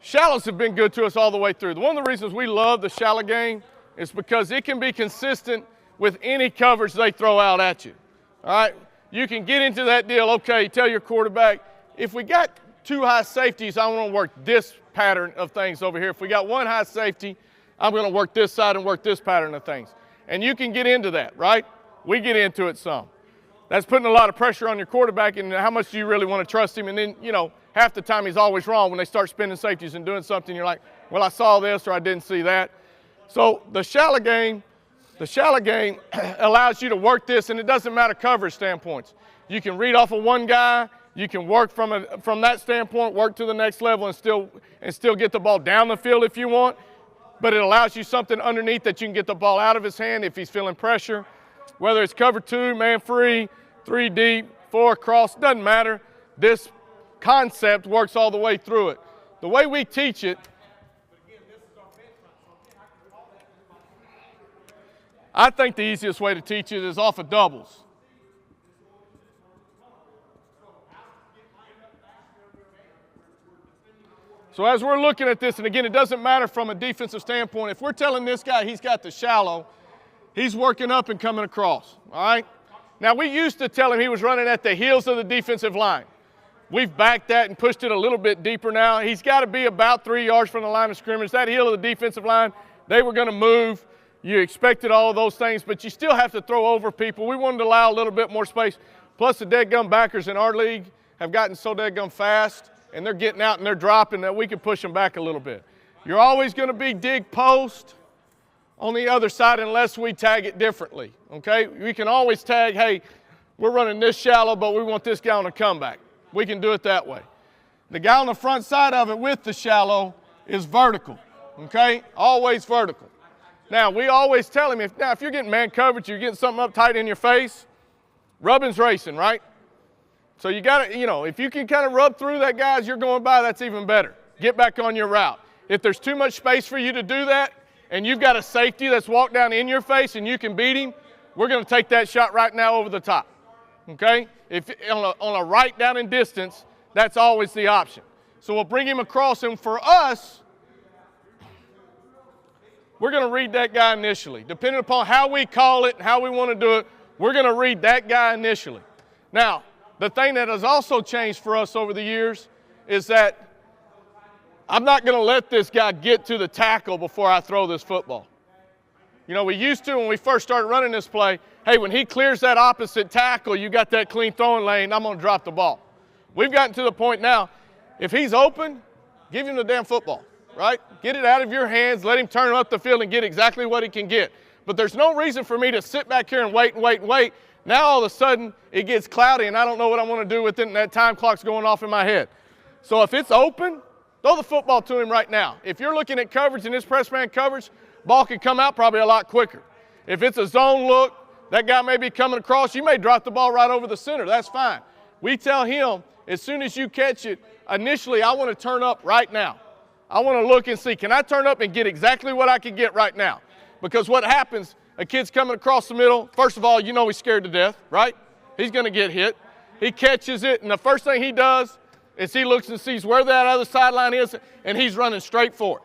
Shallows have been good to us all the way through. One of the reasons we love the shallow game is because it can be consistent with any coverage they throw out at you. All right? You can get into that deal, okay, tell your quarterback, if we got two high safeties, I want to work this pattern of things over here. If we got one high safety, I'm going to work this side and work this pattern of things. And you can get into that, right? We get into it some. That's putting a lot of pressure on your quarterback, and how much do you really want to trust him? And then, half the time he's always wrong when they start spinning safeties and doing something. You're like, well, I saw this or I didn't see that. So the shallow game allows you to work this, and it doesn't matter coverage standpoints. You can read off of one guy. You can work from that standpoint, work to the next level, and still get the ball down the field if you want. But it allows you something underneath that you can get the ball out of his hand if he's feeling pressure. Whether it's cover 2, man free, 3 deep, 4 across, doesn't matter. This concept works all the way through it. The way we teach it, I think the easiest way to teach it is off of doubles. So as we're looking at this, and again, it doesn't matter from a defensive standpoint. If we're telling this guy he's got the shallow, he's working up and coming across, all right? Now, we used to tell him he was running at the heels of the defensive line. We've backed that and pushed it a little bit deeper now. He's got to be about 3 yards from the line of scrimmage. That heel of the defensive line, they were going to move. You expected all of those things, but you still have to throw over people. We wanted to allow a little bit more space. Plus, the dead-gum backers in our league have gotten so dead-gum fast, and they're getting out and they're dropping that we can push them back a little bit. You're always going to be dig post on the other side unless we tag it differently, okay? We can always tag, hey, we're running this shallow, but we want this guy on a comeback. We can do it that way. The guy on the front side of it with the shallow is vertical, okay? Always vertical. Now, we always tell him, if you're getting man coverage, you're getting something up tight in your face, rubbing's racing, right? So you got to, if you can kind of rub through that guy as you're going by, that's even better. Get back on your route. If there's too much space for you to do that, and you've got a safety that's walked down in your face and you can beat him, we're going to take that shot right now over the top, okay? If on a right down in distance, that's always the option. So we'll bring him across, and for us, we're going to read that guy initially. Depending upon how we call it and how we want to do it, we're going to read that guy initially. Now, the thing that has also changed for us over the years is that I'm not going to let this guy get to the tackle before I throw this football. We used to when we first started running this play, hey, when he clears that opposite tackle, you got that clean throwing lane, I'm going to drop the ball. We've gotten to the point now, if he's open, give him the damn football, right? Get it out of your hands, let him turn up the field and get exactly what he can get. But there's no reason for me to sit back here and wait and wait and wait. Now all of a sudden it gets cloudy and I don't know what I want to do with it, and that time clock's going off in my head. So if it's open, throw the football to him right now. If you're looking at coverage and this press man coverage, ball can come out probably a lot quicker. If it's a zone look, that guy may be coming across, you may drop the ball right over the center. That's fine. We tell him, as soon as you catch it, initially I want to turn up right now. I want to look and see, can I turn up and get exactly what I can get right now? Because what happens, a kid's coming across the middle, first of all, he's scared to death, right? He's going to get hit. He catches it, and the first thing he does is he looks and sees where that other sideline is, and he's running straight for it.